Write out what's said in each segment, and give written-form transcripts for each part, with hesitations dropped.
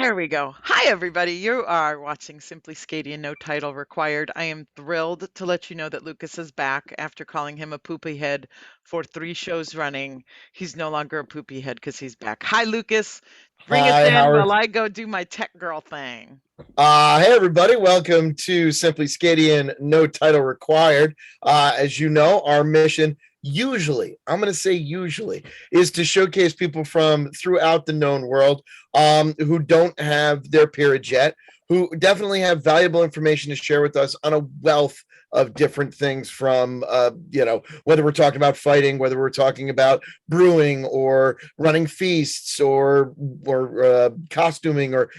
There we go. Hi, everybody. You are watching Simply SCAdian, no title required. I am thrilled to let you know that Lucas is back after calling him a poopy head for 3 shows running. He's no longer a poopy head because he's back. Hi, Lucas. Bring us Hi, in Howard. while I go do my tech girl thing. Hey, everybody. Welcome to Simply SCAdian, no title required. As you know, our mission usually, I'm going to say usually, is to showcase people from throughout the known world who don't have their peerage yet, who definitely have valuable information to share with us on a wealth of different things from, whether we're talking about fighting, whether we're talking about brewing or running feasts or costuming or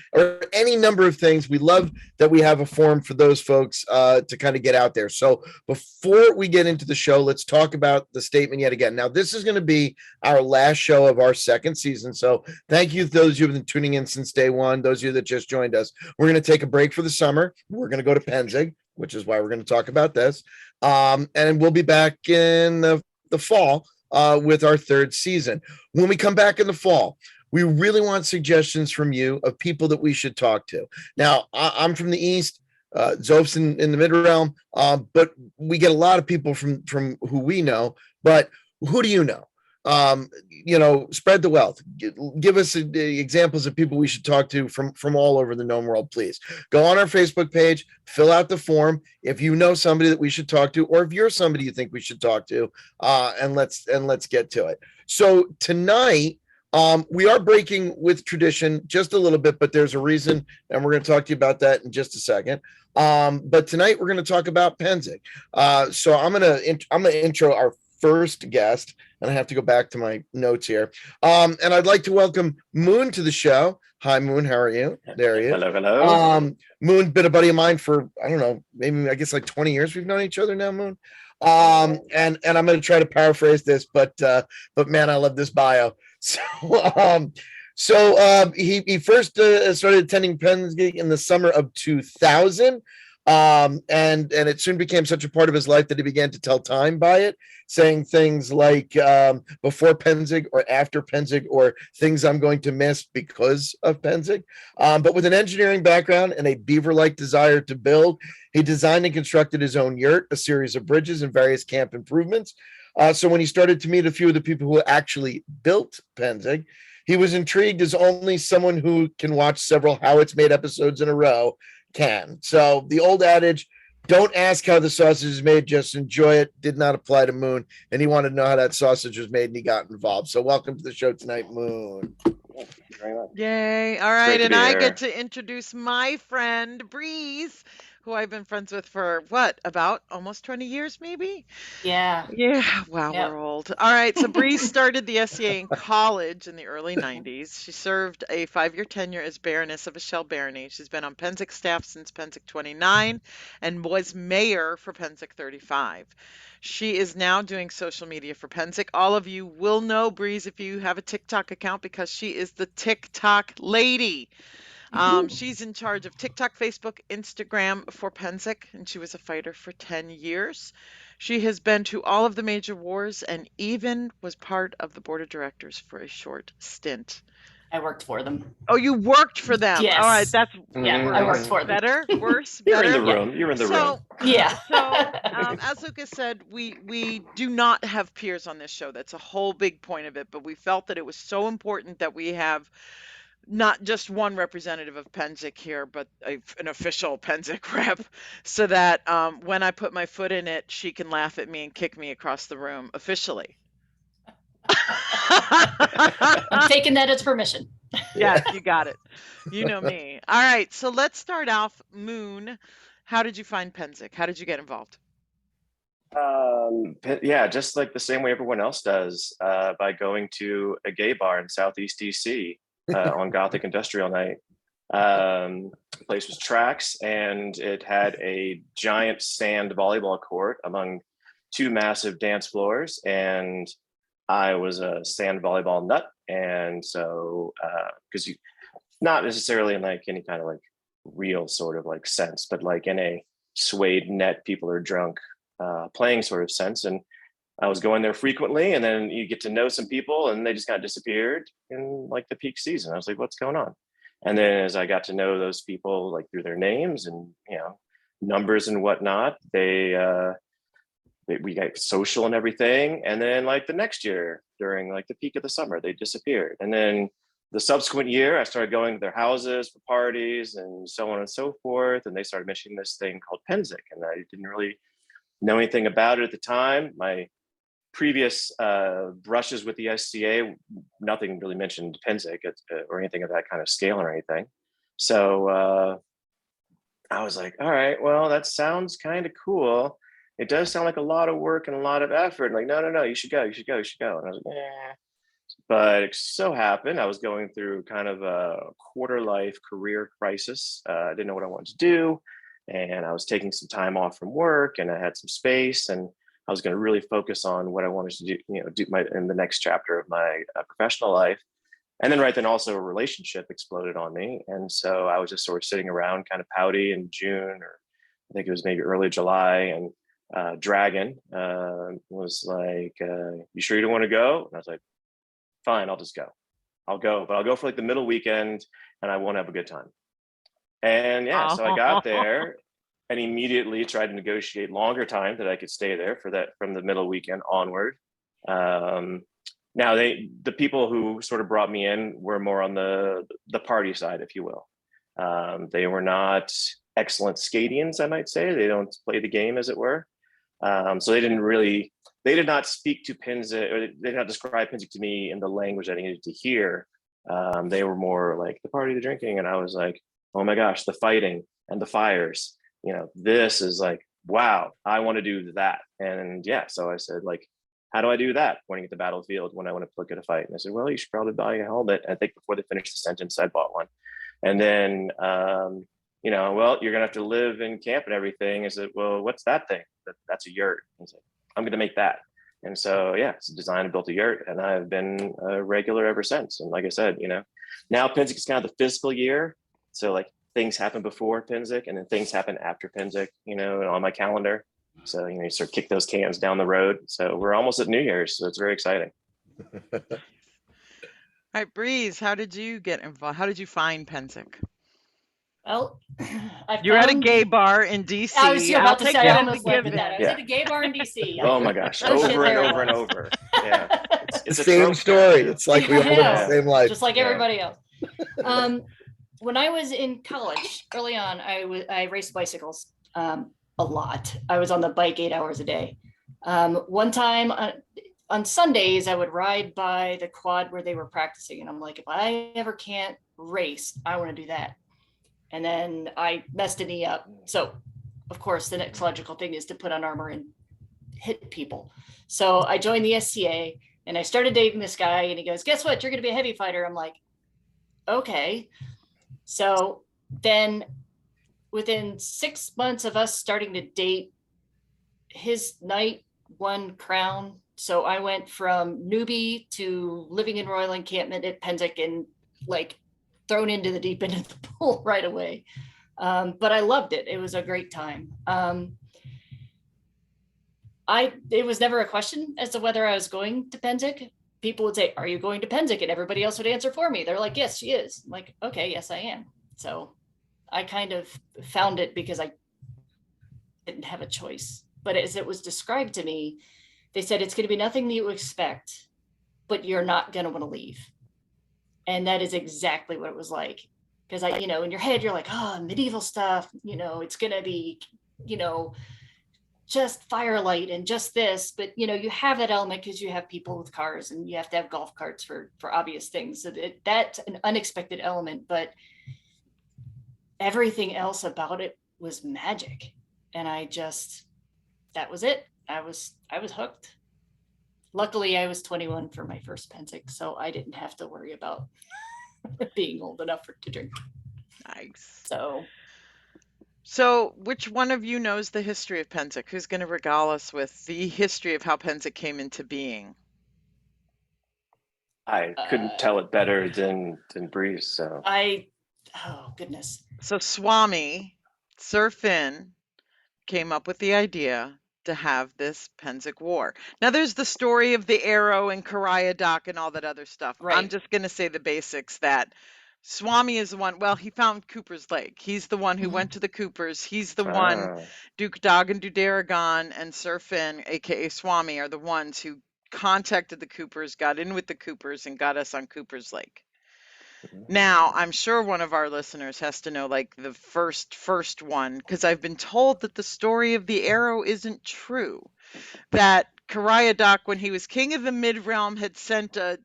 any number of things. We love that we have a forum for those folks to kind of get out there. So before we get into the show, let's talk about the statement yet again. Now, this is going to be our last show of our second season. So thank you to those of you who have been tuning in since day one, those of you that just joined us. We're going to take a break for the summer. We're going to go to Pennsic, which is why we're going to talk about this. And we'll be back in the fall with our third season. When we come back in the fall, we really want suggestions from you of people that we should talk to. Now, I'm from the East, Zoph's in the mid-realm, but we get a lot of people from who we know, but who do you know? Spread the wealth. Give us examples of people we should talk to from all over the known world, please. Go on our Facebook page, fill out the form. If you know somebody that we should talk to, or if you're somebody you think we should talk to, and let's get to it. So tonight, we are breaking with tradition just a little bit, but there's a reason, and we're going to talk to you about that in just a second. But tonight we're going to talk about Pennsic. So I'm going to intro our first guest, and I have to go back to my notes here. And I'd like to welcome Moon to the show. Hi, Moon. How are you? There he is. Hello. Moon, been a buddy of mine for, I don't know, maybe I guess like 20 years we've known each other now, Moon. And I'm going to try to paraphrase this, but man, I love this bio. So he first started attending Pennsic in the summer of 2000. And it soon became such a part of his life that he began to tell time by it, saying things like before Pennsic or after Pennsic or things I'm going to miss because of Pennsic. But with an engineering background and a beaver-like desire to build, he designed and constructed his own yurt, a series of bridges, and various camp improvements. So when he started to meet a few of the people who actually built Pennsic, he was intrigued, as only someone who can watch several How It's Made episodes in a row can. So the old adage, don't ask how the sausage is made, just enjoy it, did not apply to Moon. And he wanted to know how that sausage was made, and he got involved. So welcome to the show tonight, Moon. Thank you very much. Yay. All right. And I get to introduce my friend, Brise, who I've been friends with for about almost 20 years, maybe? Yeah. Wow, Yep. we're old. All right, so Brise started the SCA in college in the early 90s. She served a 5-year tenure as Baroness of Ashell Barony. She's been on Pennsic staff since Pennsic 29 and was mayor for Pennsic 35. She is now doing social media for Pennsic. All of you will know Brise if you have a TikTok account because she is the TikTok lady. She's in charge of TikTok, Facebook, Instagram for Pennsic, and she was a fighter for 10 years. She has been to all of the major wars and even was part of the board of directors for a short stint. I worked for them. Oh, you worked for them. Yes. All right, that's I worked for them. better, worse, You're better. in the room. You're in the room. Yeah. So, as Lucas said, we do not have peers on this show. That's a whole big point of it. But we felt that it was so important that we have not just one representative of Pennsic here, but an official Pennsic rep, so that when I put my foot in it, she can laugh at me and kick me across the room officially. I'm taking that as permission. Yes, you got it. You know me. All right, so let's start off. Moon, how did you find Pennsic? How did you get involved? Yeah, just like the same way everyone else does, by going to a gay bar in Southeast DC on Gothic Industrial Night. The place was Trax, and it had a giant sand volleyball court among 2 massive dance floors, and I was a sand volleyball nut. And so because you not necessarily in like any kind of like real sort of like sense, but like in a suede net, people are drunk playing sort of sense. And I was going there frequently, and then you get to know some people, and they just kind of disappeared in like the peak season. I was like, what's going on? And then as I got to know those people, like through their names and, numbers and whatnot, we got social and everything. And then like the next year during like the peak of the summer, they disappeared. And then the subsequent year, I started going to their houses for parties and so on and so forth. And they started mentioning this thing called Pennsic. And I didn't really know anything about it at the time. My previous brushes with the SCA, nothing really mentioned Pennsic or anything of that kind of scale or anything. So I was like, all right, well, that sounds kind of cool. It does sound like a lot of work and a lot of effort. And like, no, you should go. And I was like, eh. But it so happened I was going through kind of a quarter life career crisis. I didn't know what I wanted to do. And I was taking some time off from work and I had some space and I was going to really focus on what I wanted to do, in the next chapter of my professional life. And then right then also a relationship exploded on me. And so I was just sort of sitting around kind of pouty in June, or I think it was maybe early July. And Dragon was like, you sure you don't want to go? And I was like, fine, I'll just go. I'll go, but I'll go for like the middle weekend and I won't have a good time. And yeah, so I got there and immediately tried to negotiate longer time that I could stay there for that from the middle weekend onward. Now the people who sort of brought me in were more on the party side, if you will. They were not excellent SCAdians, I might say. They don't play the game, as it were. So they did not speak to Pennsic, or they did not describe Pennsic to me in the language I needed to hear. They were more like the party, the drinking, and I was like, oh my gosh, the fighting and the fires. This is like, wow, I want to do that. And yeah, so I said, like, how do I do that? Pointing at the battlefield when I want to look at a fight. And I said, well, you should probably buy a helmet. I think before they finished the sentence, I bought one. And then, well, you're gonna have to live in camp and everything. I said, well, what's that thing? That's a yurt. I said, I'm gonna make that. And so yeah, it's designed and built a yurt, and I've been a regular ever since. And like I said, now Pennsic is kind of the fiscal year. So like things happen before Pennsic and then things happen after Pennsic, on my calendar. So, you sort of kick those cans down the road. So we're almost at New Year's. So it's very exciting. All right, Breeze, how did you get involved? How did you find Pennsic? Well, You're at a gay bar in DC. I was about to say, I almost give left with that. I was at a gay bar in DC. Oh my gosh, over and over and over. Yeah, it's the same story. It's like we all live the same life, just like everybody else. When I was in college, early on, I raced bicycles a lot. I was on the bike 8 hours a day. One time on Sundays, I would ride by the quad where they were practicing, and I'm like, if I ever can't race, I want to do that. And then I messed a knee up. So, of course, the next logical thing is to put on armor and hit people. So I joined the SCA and I started dating this guy, and he goes, guess what? You're going to be a heavy fighter. I'm like, okay. So then within 6 months of us starting to date, his knight won crown. So I went from newbie to living in Royal Encampment at Pennsic and like thrown into the deep end of the pool right away. But I loved it. It was a great time. It was never a question as to whether I was going to Pennsic. People would say, are you going to Pennsic? And everybody else would answer for me. They're like, yes, she is. I'm like, okay, yes, I am. So I kind of found it because I didn't have a choice. But as it was described to me, they said, it's going to be nothing that you expect, but you're not going to want to leave. And that is exactly what it was like. Because in your head, you're like, oh, medieval stuff, it's going to be, just firelight and just this, but you have that element because you have people with cars and you have to have golf carts for obvious things. So that's an unexpected element, but everything else about it was magic. And that was it. I was hooked. Luckily I was 21 for my first Pennsic, so I didn't have to worry about being old enough to drink. Nice. So which one of you knows the history of Pennsic? Who's going to regale us with the history of how Pennsic came into being? I couldn't tell it better than Brise. So oh goodness. So Swami, Sir Finn, came up with the idea to have this Pennsic War. Now there's the story of the arrow and Karaya Dock and all that other stuff. Right. I'm just going to say the basics that Swami is the one. Well, he found Cooper's Lake. He's the one who Mhm. went to the Coopers. He's the one. Ah, Duke Dog Dudaragon and Sir Finn, aka Swami, are the ones who contacted the Coopers, got in with the Coopers, and got us on Cooper's Lake. Now, I'm sure one of our listeners has to know like the first one, because I've been told that the story of the arrow isn't true. That Kariadak, when he was king of the Mid-Realm, had sent a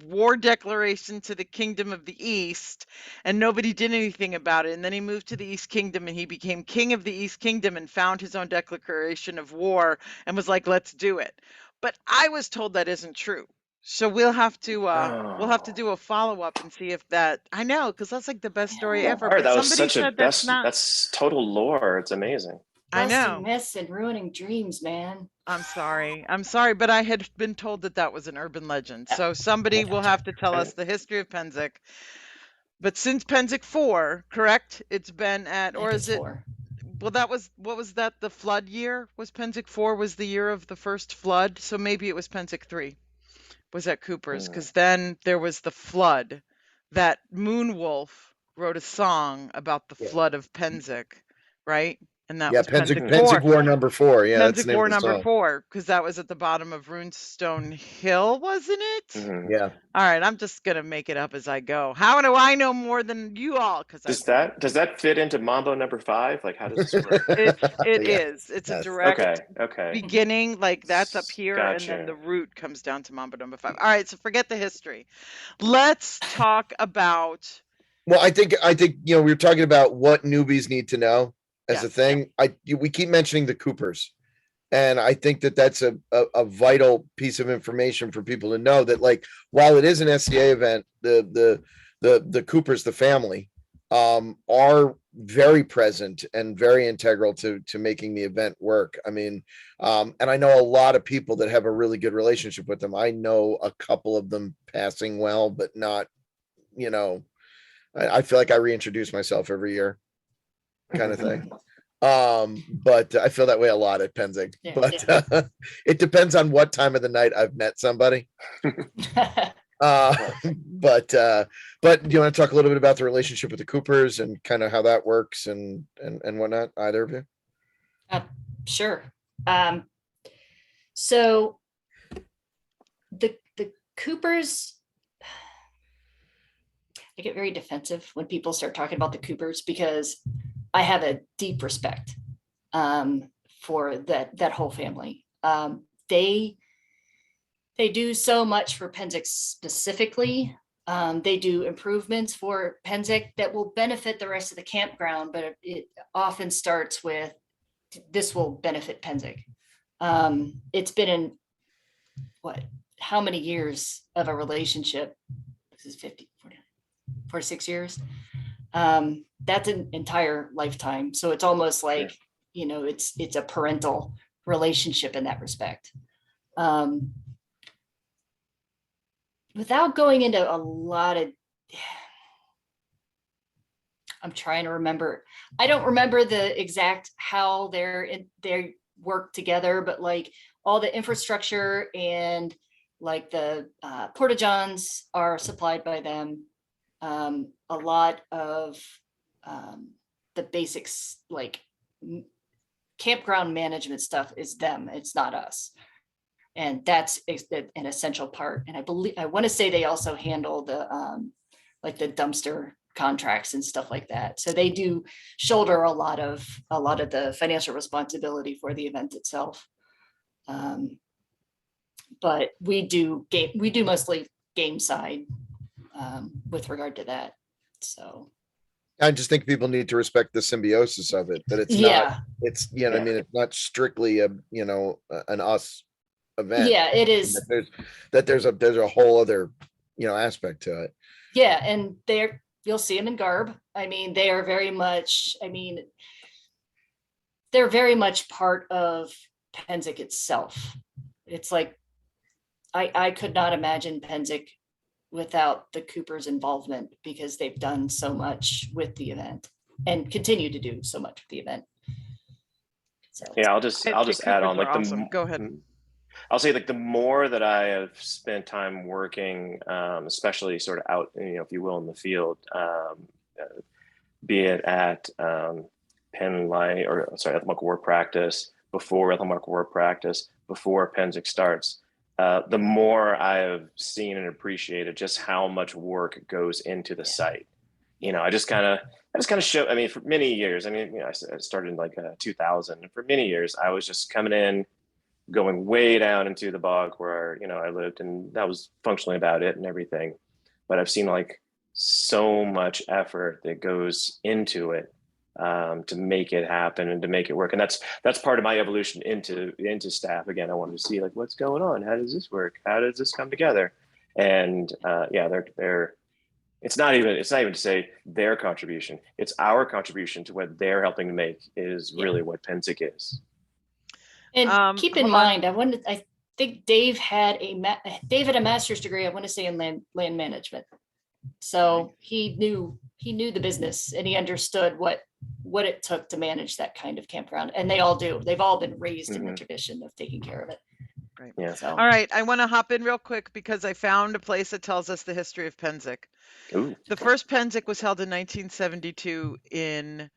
war declaration to the Kingdom of the East, and nobody did anything about it. And then he moved to the East Kingdom, and he became king of the East Kingdom and found his own declaration of war and was like, "Let's do it." But I was told that isn't true. So we'll have to oh. do a follow-up and see if that. I know, because that's like the best story Yeah. ever. Art, But that was somebody such a said that's best. not. That's total lore. It's amazing. I Busting know. myths and ruining dreams, man. I'm sorry. I'm sorry, but I had been told that that was an urban legend. So somebody will have to tell us the history of Pennsic. But since Pennsic 4, correct? It's been at, I or think is it's it, 4. well, that was, what was that? The flood year? Was Pennsic 4 was the year of the first flood? So maybe it was Pennsic 3 was at Cooper's, Mm. because then there was the flood that Moonwolf wrote a song about the Yeah. flood of Pennsic, right? And that Yeah, was Pennsic Pennsic 4. War #4. Yeah, that's Pennsic the name War of the number song. 4, because that was at the bottom of Runestone Hill, wasn't it? Mhm. Yeah. All right, I'm just gonna make it up as I go. How do I know more than you all? Because I've been in. Does that fit into Mambo #5? Like, how does this work? It Yeah. is. It's a Yes. direct Okay. beginning, like that's up here, and then the Gotcha. root comes down to Mambo number 5. All right, so forget the history. Let's talk about. Well, I think we were talking about what newbies need to know as Yeah. a thing. We keep mentioning the Coopers, and I think that that's a vital piece of information for people to know that, like, while it is an SCA event, the Coopers, the family, are very present and very integral to making the event work. I mean, and I know a lot of people that have a really good relationship with them. I know a couple of them passing well, but not, you know, I feel like I reintroduce myself every year, kind of thing. But I feel that way a lot at Pennsic. Yeah. But it depends on what time of the night I've met somebody. Uh, but do you want to talk a little bit about the relationship with the Coopers and kind of how that works and whatnot? Either of you? Sure. So the Coopers, I get very defensive when people start talking about the Coopers because I have a deep respect for that whole family. They do so much for Pennsic specifically. They do improvements for Pennsic that will benefit the rest of the campground, but it often starts with this will benefit Pennsic. It's been in how many years of a relationship? This is 50, 40, 46 years. That's an entire lifetime. So it's almost like, it's a parental relationship in that respect. Without going into a lot of, I'm trying to remember. I don't remember the exact how they work together, but like all the infrastructure and like the porta-johns are supplied by them. A lot of the basics, like campground management stuff, is them. It's not us. And that's an essential part. And I want to say they also handle the like the dumpster contracts and stuff like that. So they do shoulder a lot of the financial responsibility for the event itself. But we do mostly game side with regard to that. So I just think people need to respect the symbiosis of it. That it's not. It's I mean, it's not strictly an us event. Yeah, it is. There's a whole other aspect to it. Yeah, and you'll see them in garb. I mean, they are very much. They're very much part of Pennsic itself. It's like I could not imagine Pennsic without the Coopers' involvement, because they've done so much with the event and continue to do so much with the event. So Yeah, I'll just add on, like awesome. Go ahead. I'll say like the more that I have spent time working, especially sort of out, if you will, in the field, be it at Pennsic or sorry, Ethel War practice, before Ethel War practice, before Pennsic starts, the more I have seen and appreciated just how much work goes into the site. I just kind of show. I mean, for many years, I started in like 2000, and for many years, I was just coming in, going way down into the bog where I lived, and that was functionally about it and everything. But I've seen like so much effort that goes into it to make it happen and to make it work, and that's part of my evolution into staff. Again, I wanted to see like what's going on, how does this work, how does this come together, and they're it's not even to say their contribution, it's our contribution to what they're helping to make is really what Pennsic is. And keep in mind, I think Dave had a master's degree, I want to say in land management. So he knew the business, and he understood what it took to manage that kind of campground. And they all do. They've all been raised in the tradition of taking care of it. Right. Yeah. So. All right. I want to hop in real quick because I found a place that tells us the history of Pennsic. Ooh. The first Pennsic was held in 1972 in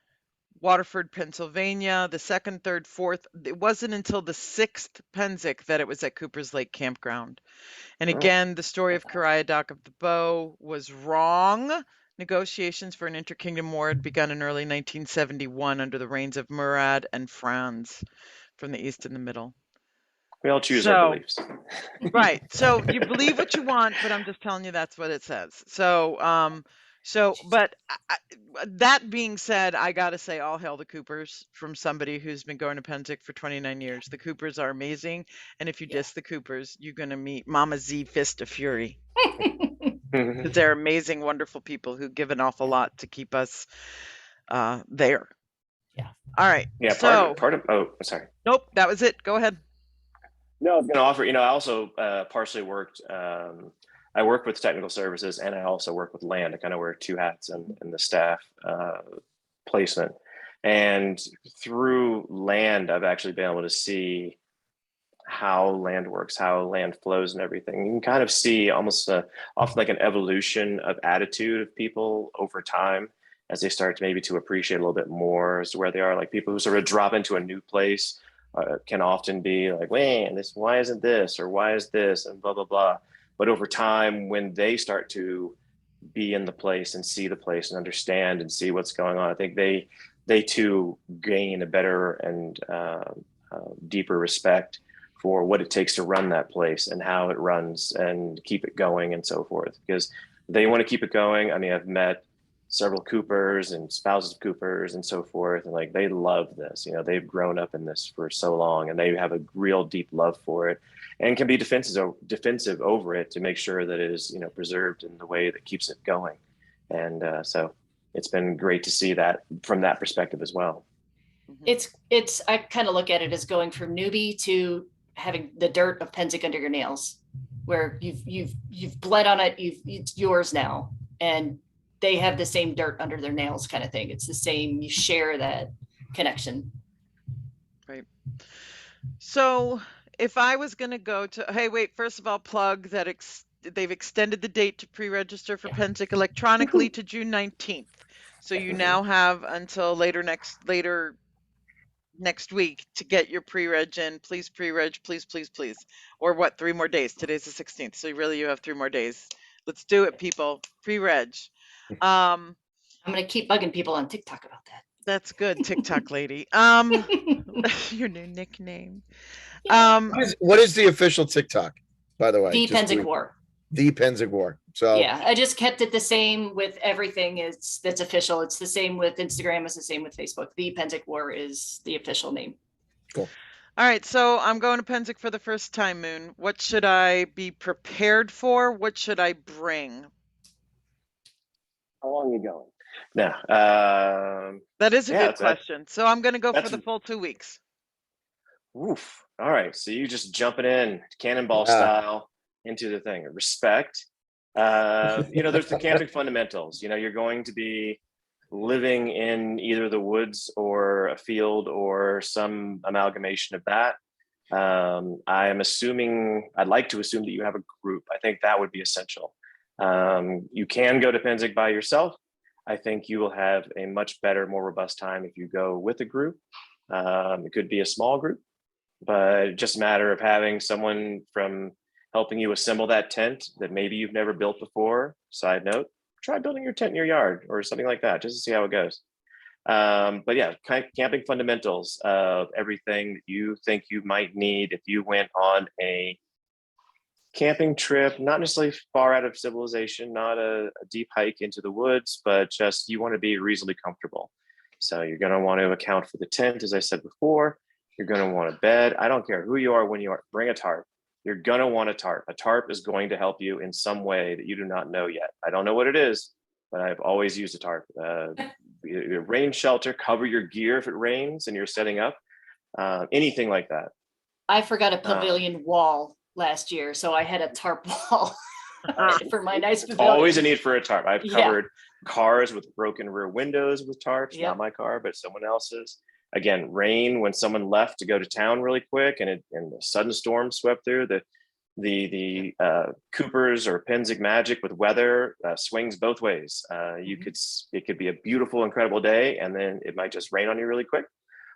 Waterford, Pennsylvania. The second, third, fourth, it wasn't until the sixth Pennsic that it was at Cooper's Lake Campground. And again, the story of Dock of the Bow was wrong. Negotiations for an interkingdom war had begun in early 1971 under the reigns of Murad and Franz from the east and the middle. We all choose our beliefs. Right. So you believe what you want, but I'm just telling you that's what it says. So, but that being said, I got to say all hail the Coopers from somebody who's been going to Pennsic for 29 years. The Coopers are amazing. And if you diss the Coopers, you're going to meet Mama Z Fist of Fury. They're amazing, wonderful people who give an awful lot to keep us there. Yeah. All right. Yeah. So, oh, sorry. Nope. That was it. Go ahead. No, I was going to offer, I also partially worked, I work with technical services, and I also work with land. I kind of wear two hats in the staff placement. And through land, I've actually been able to see how land works, how land flows and everything. You can kind of see almost often like an evolution of attitude of people over time as they start to maybe to appreciate a little bit more as to where they are. Like people who sort of drop into a new place can often be like, wait, why isn't this, or why is this, and blah, blah, blah. But over time, when they start to be in the place and see the place and understand and see what's going on, I think they too gain a better and deeper respect for what it takes to run that place and how it runs and keep it going and so forth, because they want to keep it going. I mean, I've met several Coopers and spouses of Coopers and so forth, and like they love this. They've grown up in this for so long, and they have a real deep love for it, and can be defensive over it to make sure that it is preserved in the way that keeps it going. And so it's been great to see that from that perspective as well. It's I kind of look at it as going from newbie to having the dirt of Pennsic under your nails, where you've bled on it, it's yours now, and they have the same dirt under their nails kind of thing. It's the same, you share that connection. Right. So if I was going to go to, hey, wait, first of all, plug that they've extended the date to pre-register for Pennsic electronically to June 19th. So you now have until later next week to get your pre-reg in. Please pre-reg, please, please, please. Or what, 3 more days? Today's the 16th. So you have 3 more days. Let's do it, people. Pre-reg. I'm going to keep bugging people on TikTok about that. That's good, TikTok lady. Your new nickname. What is the official TikTok, by the way? The Pennsic War. The Pennsic War. So yeah, I just kept it the same with everything that's official. It's the same with Instagram. It's the same with Facebook. The Pennsic War is the official name. Cool. All right, so I'm going to Pennsic for the first time, Moon. What should I be prepared for? What should I bring? How long are you going? No. That is a good question. So I'm going to go for the full 2 weeks. Oof. All right. So you just jumping in cannonball style into the thing. Respect. There's the camping fundamentals. You're going to be living in either the woods or a field or some amalgamation of that. I am assuming, I'd like to assume that you have a group. I think that would be essential. You can go to Pennsic by yourself. I think you will have a much better, more robust time if you go with a group. It could be a small group, but just a matter of having someone from helping you assemble that tent that maybe you've never built before. Side note, try building your tent in your yard or something like that, just to see how it goes. But yeah, camping fundamentals of everything that you think you might need if you went on a camping trip, not necessarily far out of civilization, not a deep hike into the woods, but just you want to be reasonably comfortable. So you're going to want to account for the tent, as I said before. You're going to want a bed. I don't care who you are, when you are, bring a tarp. You're going to want a tarp. A tarp is going to help you in some way that you do not know yet. I don't know what it is, but I've always used a tarp. Rain shelter, cover your gear if it rains and you're setting up, anything like that. I forgot a pavilion wall last year, so I had a tarp wall for my nice pavilion. Always a need for a tarp. I've covered cars with broken rear windows with tarps, not my car, but someone else's. Again, rain, when someone left to go to town really quick and the sudden storm swept through, the Cooper's or Pennsic magic with weather swings both ways. It could be a beautiful, incredible day, and then it might just rain on you really quick.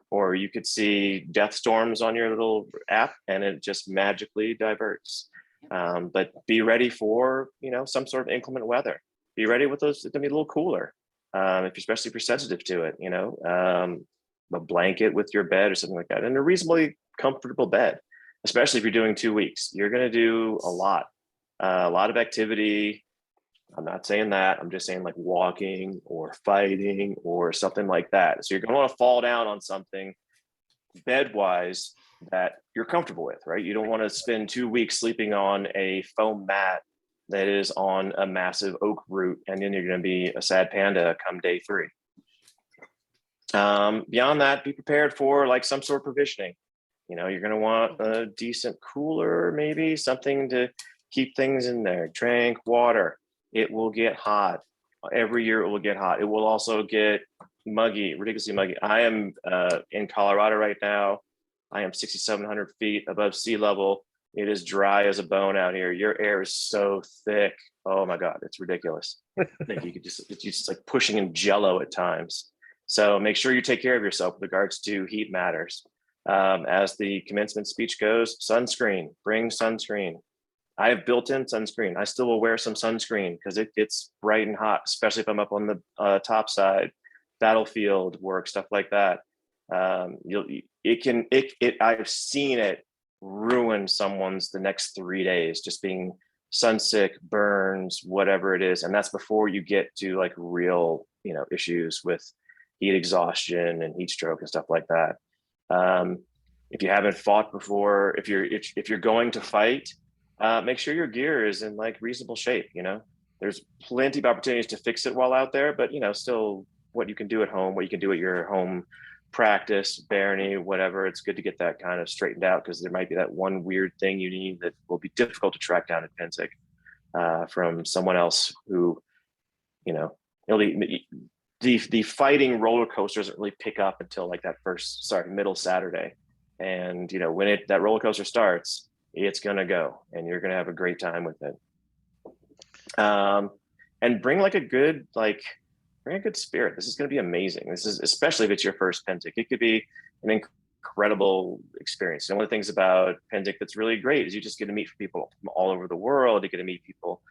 Or you could see death storms on your little app and it just magically diverts. But be ready for, some sort of inclement weather. Be ready with those to be a little cooler, especially if you're sensitive to it, a blanket with your bed or something like that, and a reasonably comfortable bed, especially if you're doing 2 weeks. You're going to do a lot of activity. I'm not saying that. I'm just saying like walking or fighting or something like that. So you're going to want to fall down on something bed-wise that you're comfortable with, right? You don't want to spend 2 weeks sleeping on a foam mat that is on a massive oak root, and then you're going to be a sad panda come day 3. Beyond that, be prepared for like some sort of provisioning. You're going to want a decent cooler, maybe something to keep things in there. Drink water. It will get hot. Every year it will get hot. It will also get muggy, ridiculously muggy. I am in Colorado right now. I am 6,700 feet above sea level. It is dry as a bone out here. Your air is so thick. Oh my God, it's ridiculous. Like it's just like pushing in jello at times. So make sure you take care of yourself with regards to heat matters. As the commencement speech goes, sunscreen, bring sunscreen. I have built-in sunscreen. I still will wear some sunscreen because it gets bright and hot, especially if I'm up on the top side, battlefield work, stuff like that. I've seen it ruin someone's the next 3 days, just being sunsick, burns, whatever it is. And that's before you get to like real, issues with heat exhaustion and heat stroke and stuff like that. If you haven't fought before, if you're going to fight, make sure your gear is in like reasonable shape. There's plenty of opportunities to fix it while out there, but still what you can do at home, what you can do at your home practice, barony, whatever. It's good to get that kind of straightened out because there might be that one weird thing you need that will be difficult to track down at Pennsic from someone else who, the fighting roller coaster doesn't really pick up until like that middle Saturday. And, when that roller coaster starts, it's going to go and you're going to have a great time with it. And bring a good spirit. This is going to be amazing. This is, especially if it's your first Pennsic, it could be an incredible experience. And one of the things about Pennsic that's really great is you just get to meet people from all over the world. You get to meet people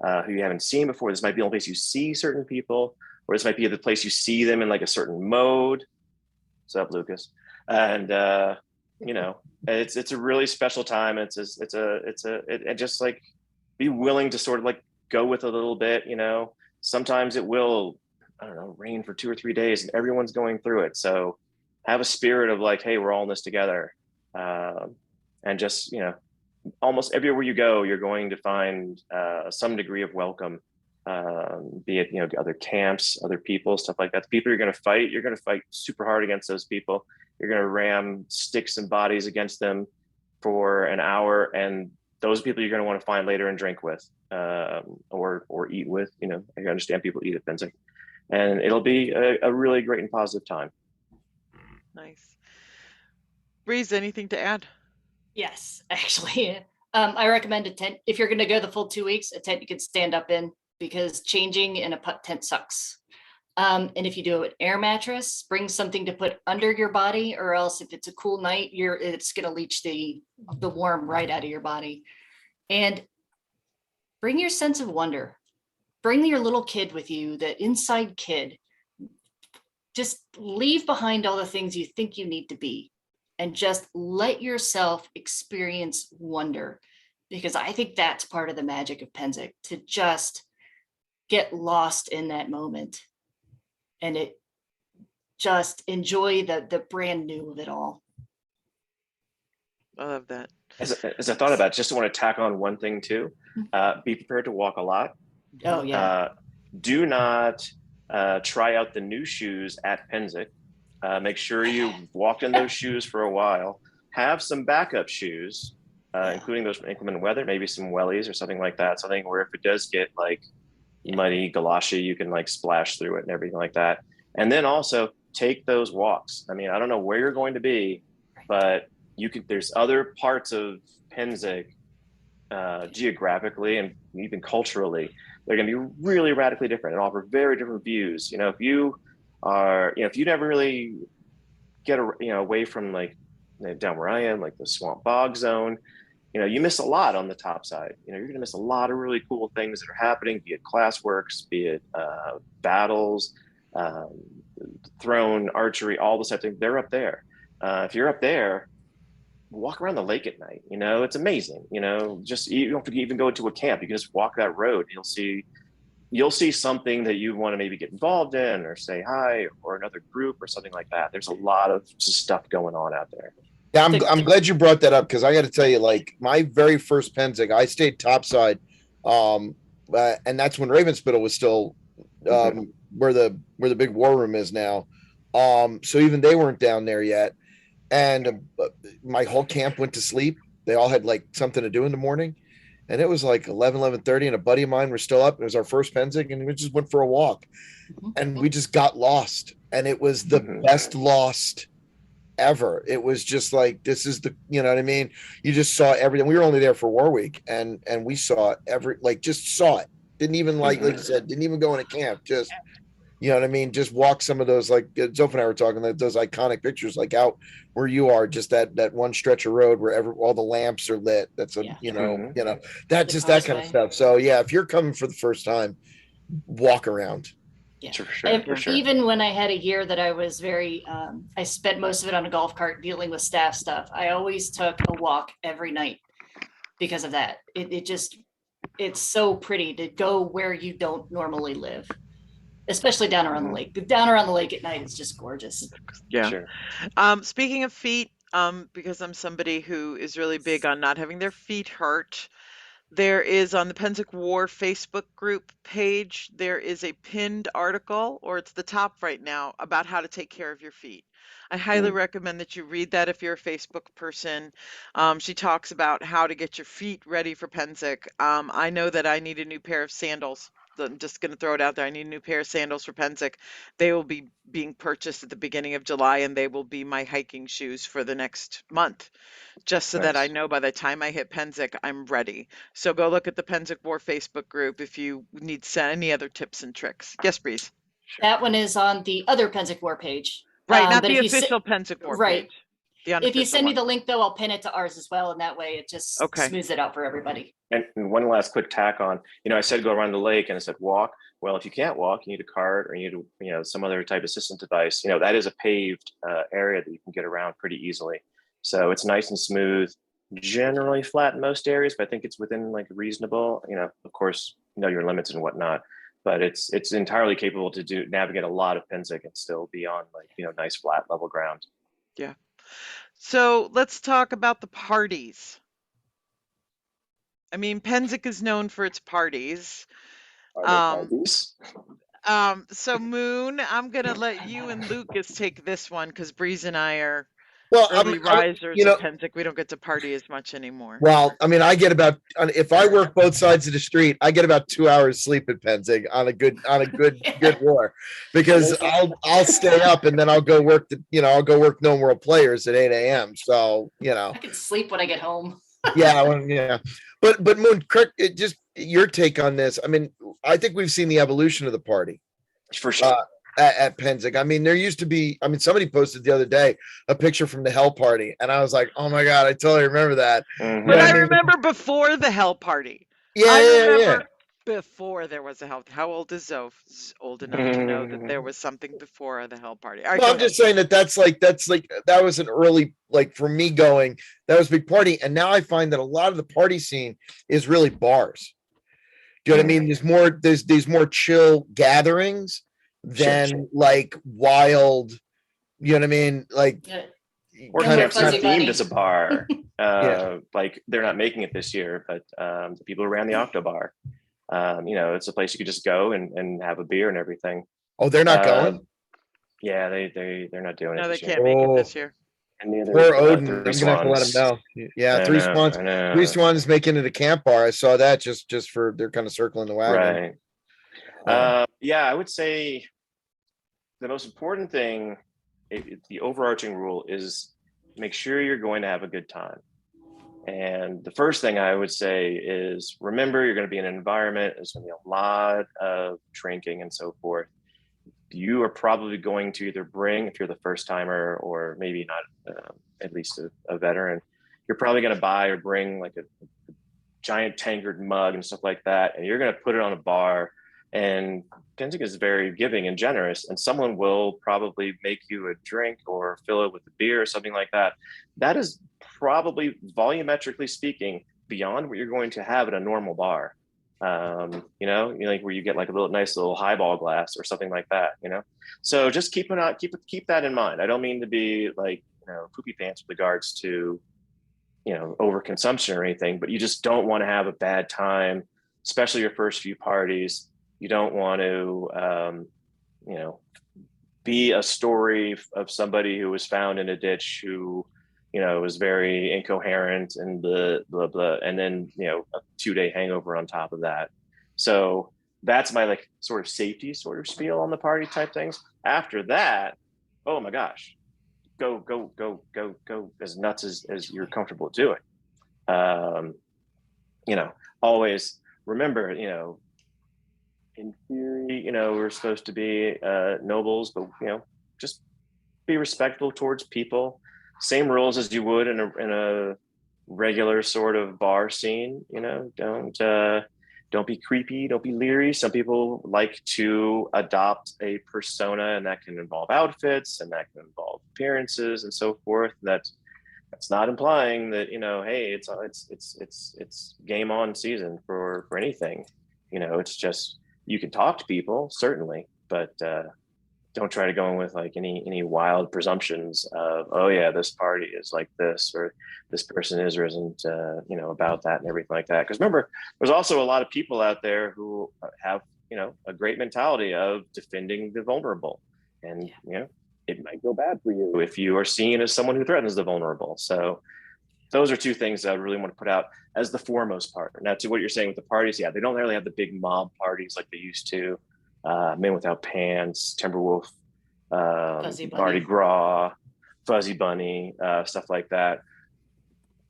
who you haven't seen before. This might be the only place you see certain people, or this might be the place you see them in like a certain mode. What's up, Lucas? And it's a really special time. It's just like be willing to sort of like go with a little bit. Sometimes it will, rain for 2 or 3 days and everyone's going through it. So have a spirit of like, hey, we're all in this together. And just, almost everywhere you go, you're going to find some degree of welcome, be it, other camps, other people, stuff like that. The people you're going to fight super hard against those people. You're going to ram sticks and bodies against them for an hour. And those people you're going to want to find later and drink with, or eat with. I understand people eat at Pennsic, and it'll be a really great and positive time. Nice. Brise, anything to add? Yes, actually. I recommend a tent. If you're going to go the full 2 weeks, a tent you can stand up in, because changing in a putt tent sucks. And if you do an air mattress, bring something to put under your body, or else if it's a cool night, it's going to leach the warm right out of your body. And bring your sense of wonder. Bring your little kid with you, the inside kid. Just leave behind all the things you think you need to be, and just let yourself experience wonder, because I think that's part of the magic of Pennsic, to just get lost in that moment and it just enjoy the brand new of it all. I love that. As I thought about it, just want to tack on one thing too. Be prepared to walk a lot. Oh yeah. Do not try out the new shoes at Pennsic. Make sure you walked in those shoes for a while. Have some backup shoes, including those from inclement weather, maybe some wellies or something like that. Something where if it does get like muddy, galoshy, you can like splash through it and everything like that. And then also take those walks. I mean, I don't know where you're going to be, but you can. There's other parts of Pennsic geographically and even culturally. They're going to be really radically different and offer very different views. You know, if you are, you know, if you never really get, away from like down where I am, like the swamp bog zone, you miss a lot on the top side. You're going to miss a lot of really cool things that are happening, be it classworks, be it battles, throne, archery, all those types of things. They're up there. If you're up there, walk around the lake at night. It's amazing. Just you don't have to even go to a camp. You can just walk that road. You'll see something that you want to maybe get involved in or say hi, or another group or something like that. There's a lot of stuff going on out there. Yeah, I'm glad you brought that up, because I got to tell you, like my very first Pennsic, I stayed topside, and that's when Ravenspittle was still where the big war room is now. So even they weren't down there yet, and my whole camp went to sleep. They all had like something to do in the morning, and it was like 11:30, and a buddy of mine were still up. It was our first Pennsic, and we just went for a walk, and we just got lost, and it was the best lost ever. It was just like, this is the, you know what I mean? You just saw everything. We were only there for War Week, and we saw just saw it. Didn't even like you said, didn't even go in a camp. Just, you know what I mean? Just walk some of those, like Zoph and I were talking, those iconic pictures, like out where you are, just that one stretch of road where all the lamps are lit. That's that just that kind of stuff. So yeah, if you're coming for the first time, walk around. Yeah, for sure. Even when I had a year that I was very, I spent most of it on a golf cart dealing with staff stuff. I always took a walk every night because of that. It's so pretty to go where you don't normally live, especially down around the lake. Down around the lake at night is just gorgeous. Yeah. Sure. Speaking of feet, because I'm somebody who is really big on not having their feet hurt, there is on the Pennsic War Facebook group page, there is a pinned article, or it's the top right now, about how to take care of your feet. I highly recommend that you read that if you're a Facebook person. She talks about how to get your feet ready for Pennsic. I know that I need a new pair of sandals. I'm just going to throw it out there. I need a new pair of sandals for Pennsic. They will be being purchased at the beginning of July, and they will be my hiking shoes for the next month, just so that I know by the time I hit Pennsic, I'm ready. So go look at the Pennsic War Facebook group if you need any other tips and tricks. Yes, Brise. That one is on the other Pennsic War page. Right, not the official Pennsic War page. If you send me the link, though, I'll pin it to ours as well, and that way it just smooths it out for everybody. And one last quick tack on, I said go around the lake, and I said walk. Well, if you can't walk, you need a cart, or you need some other type of assistant device. That is a paved area that you can get around pretty easily. So it's nice and smooth, generally flat in most areas, but I think it's within like reasonable, of course, your limits and whatnot, but it's entirely capable to navigate a lot of Pennsic and still be on like, nice flat level ground. Yeah. So let's talk about the parties. I mean, Pennsic is known for its parties. So Moon, I'm gonna let you and Lucas take this one, because Brise and I are Well, early risers you at know, Pennsic. We don't get to party as much anymore. well, I mean, I get about if I work both sides of the street, I get about 2 hours sleep at Penzig on a good war, because I'll stay up and then I'll go work I'll go work No World Players at 8 a.m. So I can sleep when I get home. yeah. But Moon, just your take on this. I mean, I think we've seen the evolution of the party. For sure. At Pennsic. I mean, there used to be, I mean, somebody posted the other day a picture from the Hell Party, and I was like, oh my God, I totally remember that. Mhm. But I remember before the Hell Party. I remember before there was a Hell. How old is Zoe? Old enough to know that there was something before the Hell Party. All right, No, go I'm ahead. just saying that's like that was an early, like, for me going, that was a big party. And now I find that a lot of the party scene is really bars. Do you know what I mean? There's more chill gatherings than like wild, you know what I mean? Like, Yeah. Or No more camps are Fuzzy Bunny. themed as a bar. Yeah. Like they're not making it this year, but the people who ran the Octo Bar, it's a place you could just go and have a beer and everything. Oh, they're not going? Yeah, they're not doing No, it they this year. can't make it this year. And neither Poor is, Odin. Three I'm gonna have to let him Swans. know. Yeah, I Three know, Swans. I know. Three Swans making it a camp bar. I saw that just for they're kind of circling the wagon. Right. I would say the most important thing, the overarching rule is make sure you're going to have a good time. And the first thing I would say is remember you're going to be in an environment, there's going to be a lot of drinking and so forth. You are probably going to either bring, if you're the first timer or maybe not, at least a veteran, you're probably going to buy or bring like a giant tankard mug and stuff like that. And you're going to put it on a bar. And Pennsic is very giving and generous, and someone will probably make you a drink or fill it with a beer or something like that. That is probably, volumetrically speaking, beyond what you're going to have at a normal bar. Like where you get like a nice little highball glass or something like that. So just keep that in mind. I don't mean to be like poopy pants with regards to overconsumption or anything, but you just don't want to have a bad time, especially your first few parties. You don't want to, be a story of somebody who was found in a ditch who, was very incoherent and blah, blah, blah. And then, a 2-day hangover on top of that. So that's my like sort of safety sort of spiel on the party type things. After that, oh my gosh, go as nuts as you're comfortable doing. Always remember, in theory, we're supposed to be nobles, but just be respectful towards people. Same rules as you would in a regular sort of bar scene. Don't be creepy, don't be leery. Some people like to adopt a persona, and that can involve outfits and that can involve appearances and so forth. That's not implying that hey, it's game on season for anything. It's just, you can talk to people certainly, but don't try to go in with like any wild presumptions of, oh yeah, this party is like this, or this person is or isn't about that and everything like that. Because remember, there's also a lot of people out there who have a great mentality of defending the vulnerable, and it might go bad for you if you are seen as someone who threatens the vulnerable. So those are two things that I really want to put out as the foremost part. Now, to what you're saying with the parties, yeah, they don't really have the big mob parties like they used to. Men Without Pants, Timberwolf, Mardi Gras, Fuzzy Bunny, stuff like that.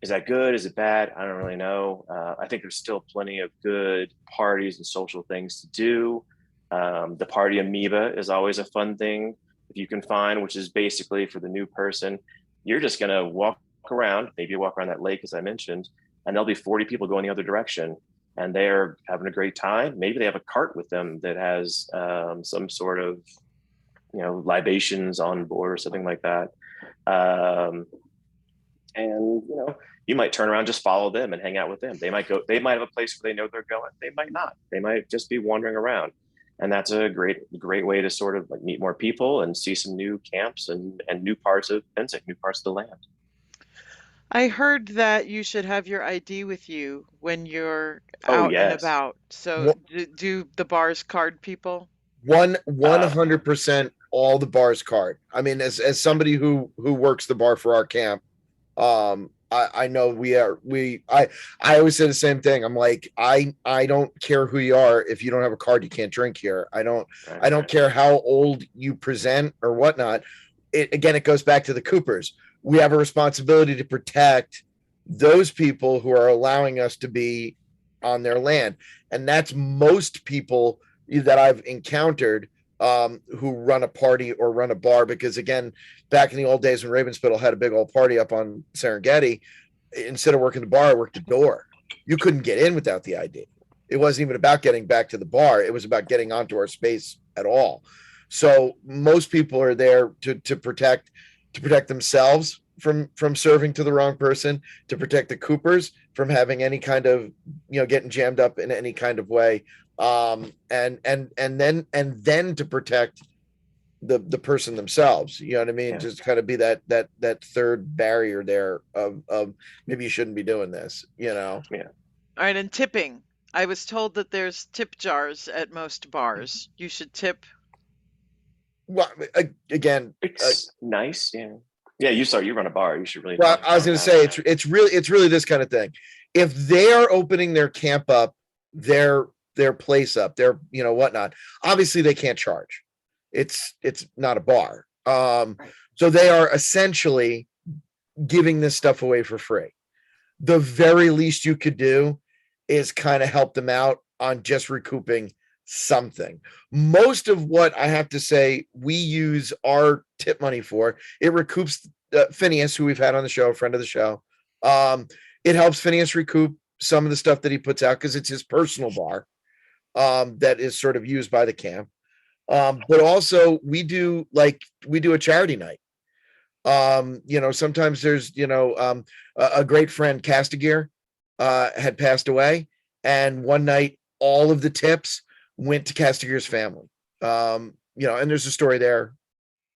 Is that good? Is it bad? I don't really know. I think there's still plenty of good parties and social things to do. The party amoeba is always a fun thing if you can find, which is basically for the new person. You're just going to walk around, maybe you walk around that lake, as I mentioned, and there'll be 40 people going the other direction, and they're having a great time. Maybe they have a cart with them that has some sort of, libations on board or something like that. And you might turn around, just follow them and hang out with them. They might have a place where they know they're going. They might not. They might just be wandering around. And that's a great way to sort of like meet more people and see some new camps and new parts of Pennsic, new parts of the land. I heard that you should have your ID with you when you're out and about. So do the bars card people? 100% all the bars card. I mean, as somebody who works the bar for our camp, I know I always say the same thing. I'm like, I don't care who you are. If you don't have a card, you can't drink here. I don't care how old you present or whatnot. It goes back to the Coopers. We have a responsibility to protect those people who are allowing us to be on their land. And that's most people that I've encountered who run a party or run a bar, because again, back in the old days when Ravenspittle had a big old party up on Serengeti, instead of working the bar, I worked the door. You couldn't get in without the ID. It wasn't even about getting back to the bar. It was about getting onto our space at all. So most people are there to protect themselves from serving to the wrong person, to protect the Coopers from having any kind of, getting jammed up in any kind of way. And then to protect the person themselves, you know what I mean? Yeah. Just kind of be that third barrier there of maybe you shouldn't be doing this, All right, and tipping. I was told that there's tip jars at most bars. You should tip. Well, again, it's nice. Yeah. You run a bar. You should really. Well, I was going to say it's really this kind of thing. If they are opening their camp up, their place up, their whatnot, obviously they can't charge. It's not a bar. So they are essentially giving this stuff away for free. The very least you could do is kind of help them out on just recouping something. Most of what I have to say we use our tip money for, it recoups Phineas, who we've had on the show, a friend of the show. It helps Phineas recoup some of the stuff that he puts out because it's his personal bar that is sort of used by the camp. But also we do a charity night. Sometimes there's a great friend, Castigear, had passed away, and one night all of the tips went to Castigear's family. And there's a story there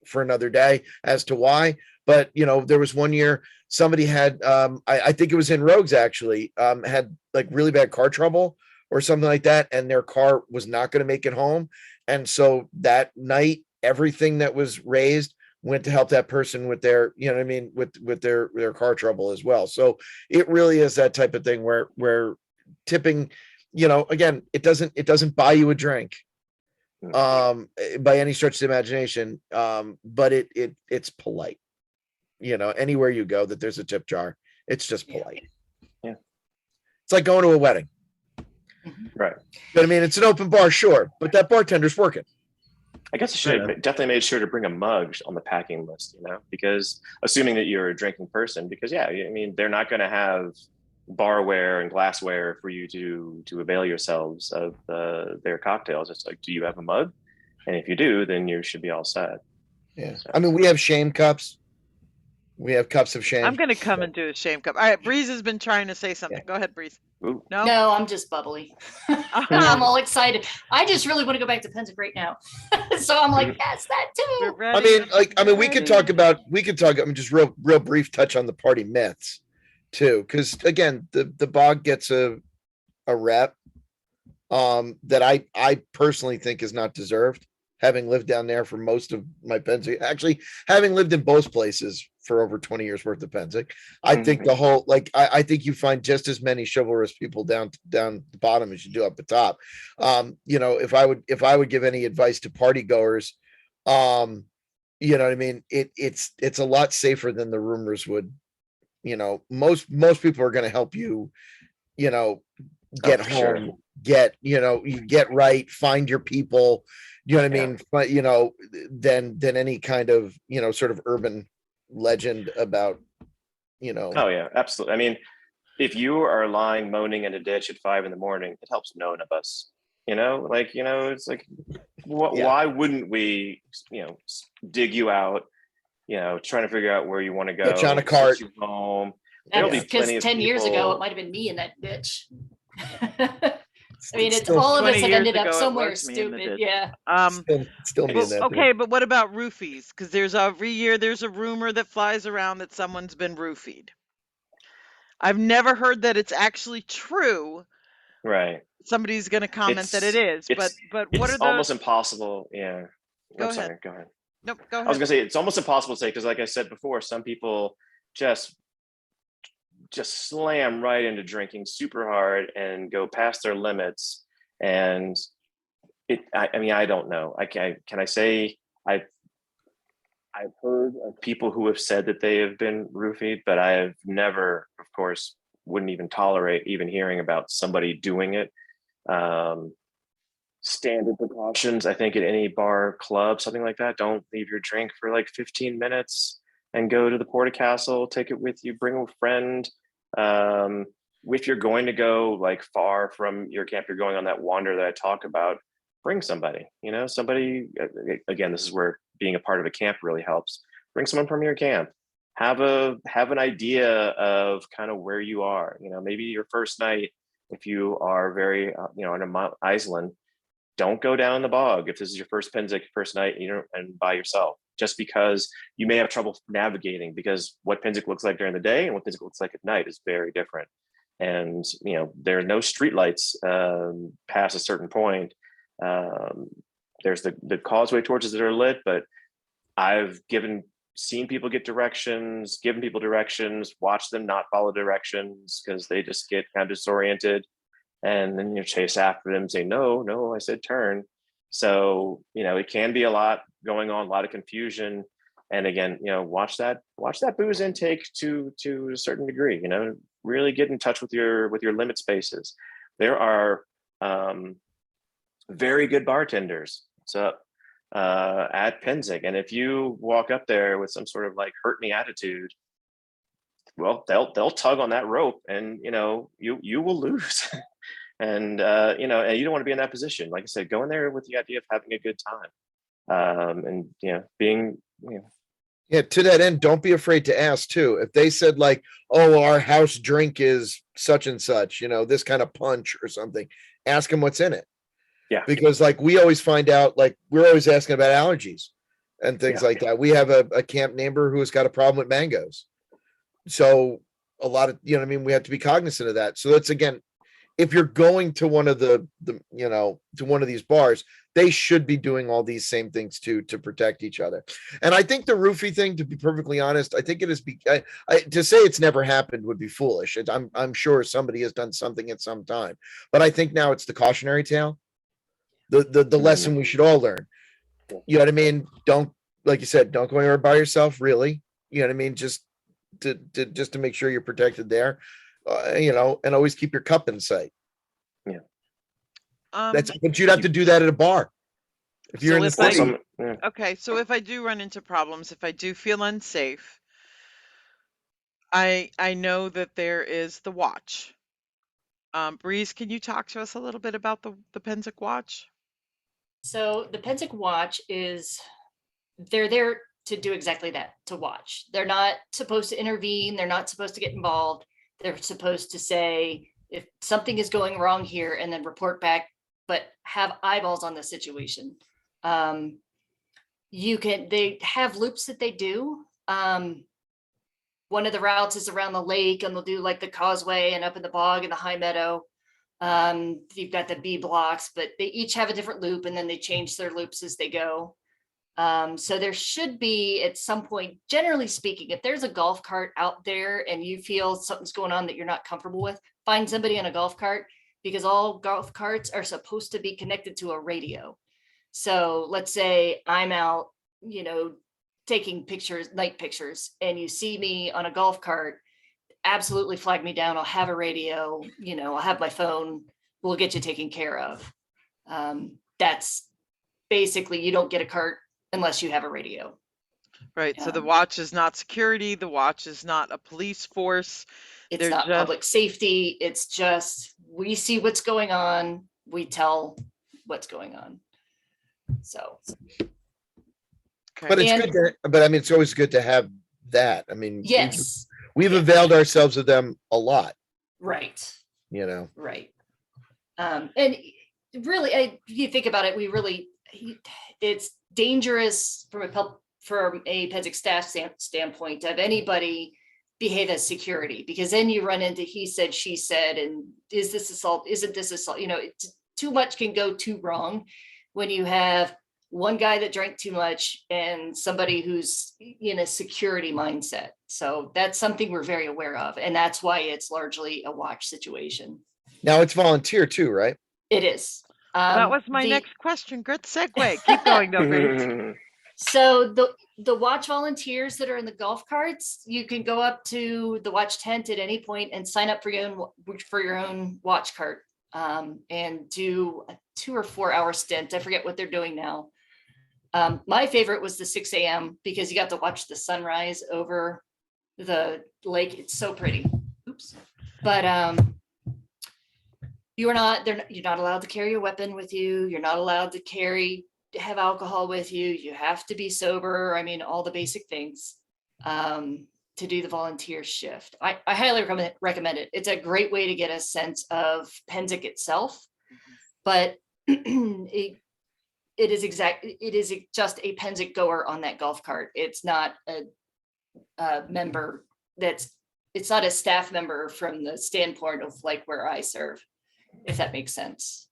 for another day as to why. But there was one year somebody had I think it was in Rogues actually, had like really bad car trouble or something like that, and their car was not going to make it home. And so that night, everything that was raised went to help that person with their, with their car trouble as well. So it really is that type of thing where tipping, again, it doesn't buy you a drink by any stretch of the imagination. But it's polite, anywhere you go that there's a tip jar, it's just polite. Yeah. It's like going to a wedding. Right. But I mean, it's an open bar, sure, but that bartender's working. I guess you should have definitely made sure to bring a mug on the packing list, because assuming that you're a drinking person, because they're not going to have barware and glassware for you to avail yourselves of their cocktails. It's like, do you have a mug? And if you do, then you should be all set. Yeah. I mean, we have shame cups. We have cups of shame. I'm going to come and do a shame cup. All right, Breeze has been trying to say something. Yeah. Go ahead, Breeze. Ooh. No, I'm just bubbly. I'm all excited. I just really want to go back to Pennsic right now. So I'm like, yes, that too. We could talk about, just real brief touch on the party myths too. Cause again, the bog gets a rep that I personally think is not deserved, having lived down there for most of my Pennsic, actually having lived in both places for over 20 years worth of Pennsic. I think the whole, I think you find just as many chivalrous people down the bottom as you do up the top. If I would give any advice to party goers, it's a lot safer than the rumors would. Most people are going to help you, get home, sure. You get right, find your people, you know what I mean? But, than any kind of, sort of urban legend about, Oh yeah, absolutely. I mean, if you are lying moaning in a ditch at 5 a.m, it helps no one of us. It's like, why wouldn't we, dig you out, trying to figure out where you want to go, get you on a cart, you home. Because 10 years ago, it might have been me in that ditch. I mean, it's all of us have ended up somewhere stupid. Yeah. Still me in that. Okay, but what about roofies? Because every year there's a rumor that flies around that someone's been roofied. I've never heard that it's actually true. Right. Somebody's going to comment that it is, but what are the? It's almost impossible. Yeah. Go ahead. Go ahead. Nope, go I was ahead. gonna say it's almost impossible to say because, like I said before, some people just slam right into drinking super hard and go past their limits. And I mean, I don't know. Can I say I've heard of people who have said that they have been roofied, but I have never, of course, wouldn't even tolerate even hearing about somebody doing it. Um, Standard precautions, I think, at any bar, club, something like that. Don't leave your drink for like 15 minutes and go to the porta castle. Take it with you. Bring a friend. Um, if you're going to go like far from your camp, you're going on that wander that I talk about. Bring somebody. You know, somebody. Again, this is where being a part of a camp really helps. Bring someone from your camp. Have an idea of kind of where you are. You know, maybe your first night, if you are very in a Iceland, don't go down the bog if this is your first Pennsic first night, and by yourself, just because you may have trouble navigating, because what Pennsic looks like during the day and what Pennsic looks like at night is very different. And there are no street lights past a certain point. There's the causeway torches that are lit, but I've seen people get directions, given people directions, watch them not follow directions because they just get kind of disoriented. And then you chase after them and say, no, I said turn. So, it can be a lot going on, a lot of confusion. And again, watch that booze intake to a certain degree, really get in touch with your limit spaces. There are very good bartenders. So at Pennsic. And if you walk up there with some sort of like hurt me attitude, well, they'll tug on that rope and you will lose. And and you don't want to be in that position. Like I said, go in there with the idea of having a good time, and being Yeah, to that end, don't be afraid to ask too. If they said like, "Oh, our house drink is such and such," this kind of punch or something, ask them what's in it. Yeah. Because like we always find out, like we're always asking about allergies and things like that. We have a camp neighbor who has got a problem with mangoes, so a lot of we have to be cognizant of that. So that's again, if you're going to one of to one of these bars, they should be doing all these same things to protect each other. And I think the roofie thing, to be perfectly honest, I think it is to say it's never happened would be foolish. I'm sure somebody has done something at some time, but I think now it's the cautionary tale, the lesson we should all learn. You know what I mean? Don't, like you said, don't go anywhere by yourself, really. You know what I mean? Just to make sure you're protected there. And always keep your cup in sight. Yeah. But you'd have to do that at a bar. If you're in the city. Okay, so if I do run into problems, if I do feel unsafe, I know that there is the watch. Brise, can you talk to us a little bit about the Pennsic watch? So the Pennsic watch they're there to do exactly that, to watch. They're not supposed to intervene. They're not supposed to get involved. They're supposed to say if something is going wrong here and then report back, but have eyeballs on the situation. They have loops that they do. One of the routes is around the lake, and they'll do like the causeway and up in the bog and the high meadow. You've got the B blocks, but they each have a different loop, and then they change their loops as they go. So there should be at some point, generally speaking, if there's a golf cart out there and you feel something's going on that you're not comfortable with, find somebody on a golf cart, because all golf carts are supposed to be connected to a radio. So let's say I'm out, taking night pictures, and you see me on a golf cart, absolutely flag me down. I'll have a radio, I'll have my phone. We'll get you taken care of. That's basically, you don't get a cart unless you have a radio. Right. So the watch is not security. The watch is not a police force. It's not public safety. It's just, we see what's going on. We tell what's going on. So. Okay. But it's good but I mean, it's always good to have that. I mean, yes, we've availed ourselves of them a lot. Right. Right. And really, you think about it, it's dangerous from a Pennsic staff standpoint to have anybody behave as security, because then you run into he said, she said, and is this assault? Isn't this assault? Too much can go too wrong when you have one guy that drank too much, and somebody who's in a security mindset. So that's something we're very aware of. And that's why it's largely a watch situation. Now it's volunteer too, right? It is. That was my next question. Good segue. Keep going, though, Grace. So the watch volunteers that are in the golf carts, you can go up to the watch tent at any point and sign up for your own watch cart, and do a 2 or 4 hour stint. I forget what they're doing now. My favorite was the 6 a.m. because you got to watch the sunrise over the lake. It's so pretty. Oops. But you're not allowed to carry a weapon with you. You're not allowed to have alcohol with you. You have to be sober. I mean, all the basic things to do the volunteer shift. I highly recommend it. It's a great way to get a sense of Pennsic itself, but it is just a Pennsic goer on that golf cart. It's not a member it's not a staff member from the standpoint of like where I serve, if that makes sense.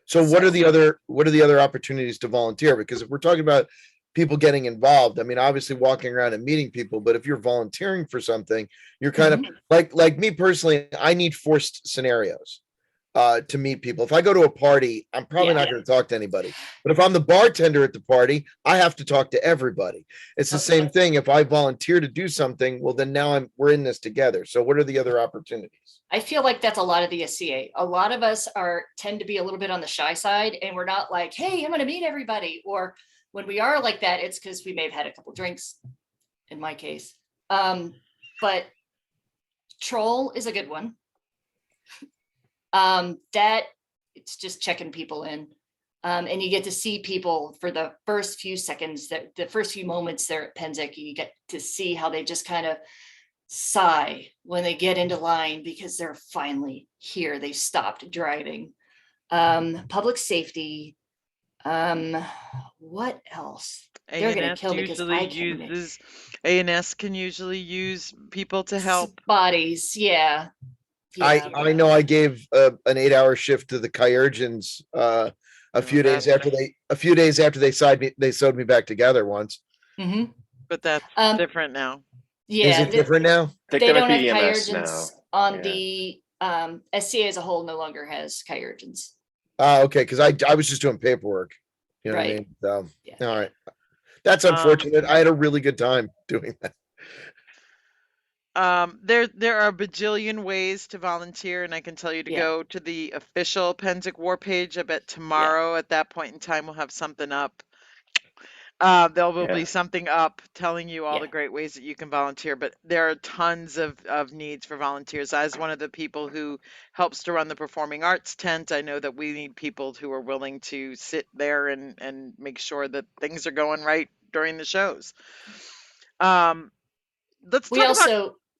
So what are the other opportunities to volunteer? Because if we're talking about people getting involved, I mean, obviously walking around and meeting people, but if you're volunteering for something, you're kind of like me personally, I need forced scenarios to meet people. If I go to a party, I'm probably not going to talk to anybody. But if I'm the bartender at the party, I have to talk to everybody. It's the same thing. If I volunteer to do something, well, then now we're in this together. So what are the other opportunities? I feel like that's a lot of the SCA. A lot of us tend to be a little bit on the shy side, and we're not like, hey, I'm going to meet everybody. Or when we are like that, it's because we may have had a couple drinks, in my case. But Troll is a good one. That it's just checking people in. And you get to see people for the first few seconds, the first few moments there at Pennsic. You get to see how they just kind of sigh when they get into line because they're finally here. They stopped driving. Public safety. What else? They're going to kill me because I can't. A&S can usually use people to help. Bodies, yeah. I know I gave an 8-hour shift to the Kyurgens a few days after they sewed me back together once. Mm-hmm. But that's different now. Yeah, is it different now? They don't have Kyurgens on the SCA as a whole. No longer has Kyurgens. Okay, because I was just doing paperwork. You know what I mean? So, all right, that's unfortunate. I had a really good time doing that. There are a bajillion ways to volunteer, and I can tell you to go to the official Pennsic War page. I bet tomorrow at that point in time we'll have something up. There will be something up telling you all the great ways that you can volunteer, but there are tons of needs for volunteers. As one of the people who helps to run the performing arts tent, I know that we need people who are willing to sit there and make sure that things are going right during the shows. Go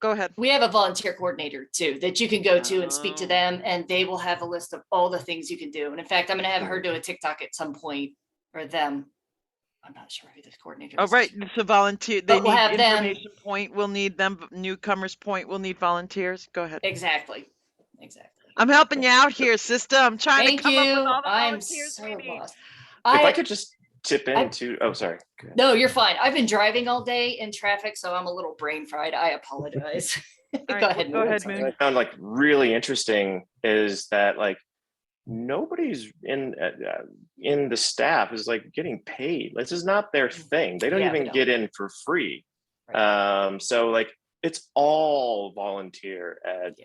ahead. We have a volunteer coordinator too that you can go to and speak to them, and they will have a list of all the things you can do. And in fact, I'm going to have her do a TikTok at some point, or them. I'm not sure who this coordinator is. Oh, right. So volunteer. They need information point. We'll need them. Newcomers point. We'll need volunteers. Go ahead. Exactly. I'm helping you out here, sister. I'm trying to come up with all the I'm volunteers so we need. lost. If I could just tip into sorry. No, you're fine. I've been driving all day in traffic, so I'm a little brain fried. I apologize. Go ahead. Moon. What I found like really interesting is that like nobody's in the staff is like getting paid. This is not their thing. They don't even get in for free. Right. So like it's all volunteer at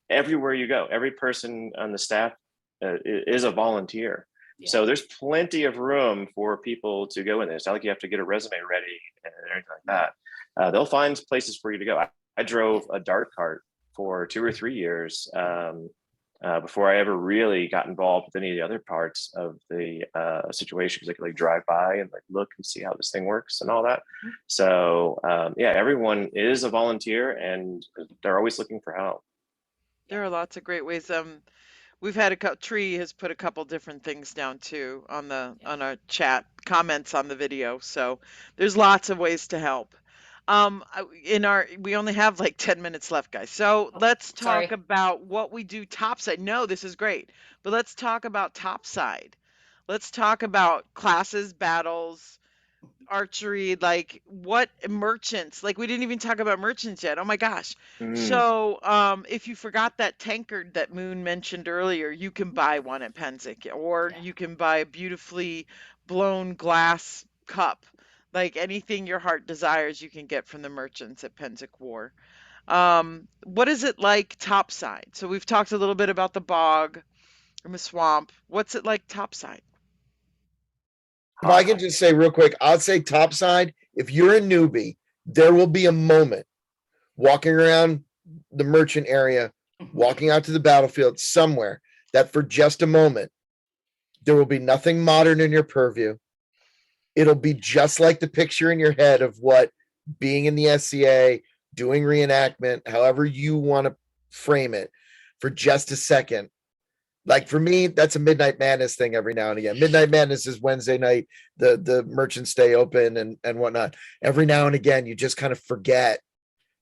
everywhere you go. Every person on the staff is a volunteer. So there's plenty of room for people to go in there. It's not like you have to get a resume ready and anything like that. They'll find places for you to go. I drove a dart cart for 2 or 3 years before I ever really got involved with any of the other parts of the situation, because I could like drive by and like look and see how this thing works and all that. So everyone is a volunteer and they're always looking for help. There are lots of great ways. We've had Tree has put a couple different things down too on our chat comments on the video. So there's lots of ways to help. We only have like 10 minutes left, guys. So let's talk about what we do topside. No, this is great, but let's talk about topside. let's talk about classes, battles, archery, like what merchants, like we didn't even talk about merchants yet. Oh my gosh. Mm, So, if you forgot that tankard that Moon mentioned earlier, you can buy one at Pennsic, or Yeah. you can buy a beautifully blown glass cup. Like anything your heart desires, you can get from the merchants at Pennsic War. What is it like topside? So we've talked a little bit about the bog and the swamp. What's it like topside? If I can hot. just say real quick, I'll say topside. If you're a newbie, there will be a moment walking around the merchant area, walking out to the battlefield somewhere that for just a moment, there will be nothing modern in your purview. It'll be just like the picture in your head of what being in the SCA, doing reenactment, however you want to frame it for just a second. Like for me, that's a Midnight Madness thing every now and again. Midnight Madness is Wednesday night, the merchants stay open and whatnot. Every now and again, you just kind of forget.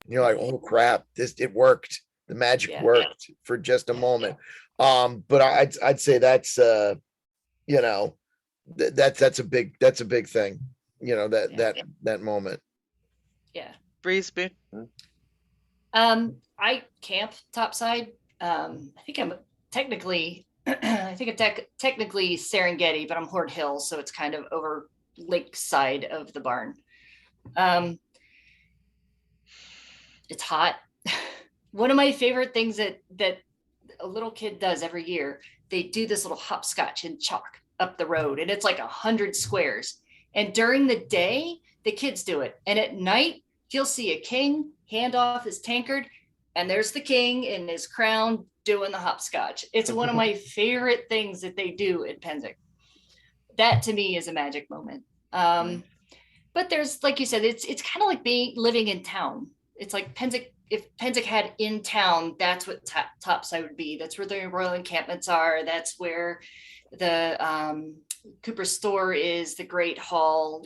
And you're like, oh crap, it worked. The magic Yeah. worked for just a moment. But I'd say that's you know, that's a big thing. You know, that moment. Yeah. Breeze, I camp topside. I think I'm technically, I think I'm technically Serengeti, but I'm Horde Hill, so it's kind of over lake side of the barn. It's hot. One of my favorite things that a little kid does every year, they do this little hopscotch in chalk up the road, and it's like 100 squares. And during the day, the kids do it, and at night, you'll see a king hand off his tankard, and there's the king in his crown doing the hopscotch. It's one of my favorite things that they do at Pennsic. That to me is a magic moment. But there's, like you said, it's kind of like living in town. It's like Pennsic. If Pennsic had in town, that's what topside would be. That's where the royal encampments are. That's where the Cooper store is, the Great Hall,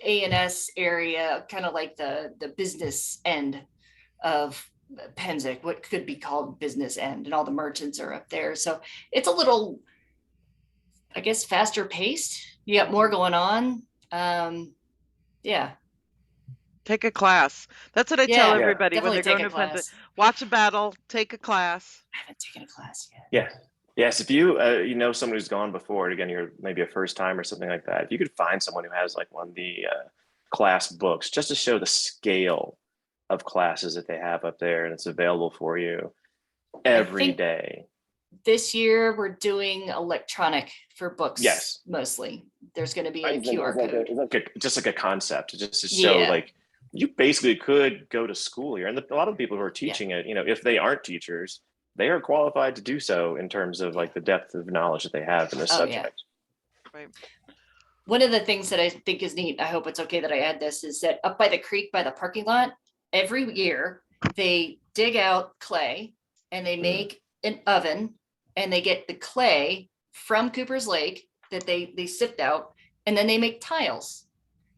A&S area, kind of like the business end of Pennsic, what could be called business end, and all the merchants are up there. So it's a little, I guess, faster paced. You got more going on. Yeah. take a class. That's what I tell Yeah, everybody when definitely they're take going a to Pennsic. class. Watch a battle, take a class. I haven't taken a class yet. Yeah. Yes. If you someone who's gone before, again, you're maybe a first time or something like that. If you could find someone who has like one of the class books, just to show the scale of classes that they have up there, and it's available for you every think day. This year we're doing electronic for books. Yes. Mostly. There's going to be a QR code. Just like a concept, just to show like you basically could go to school here. And a lot of people who are teaching it, if they aren't teachers, they are qualified to do so in terms of like the depth of knowledge that they have in this subject. Right. One of the things that I think is neat, I hope it's okay that I add this, is that up by the creek, by the parking lot, every year they dig out clay and they make an oven, and they get the clay from Cooper's Lake that they sift out, and then they make tiles.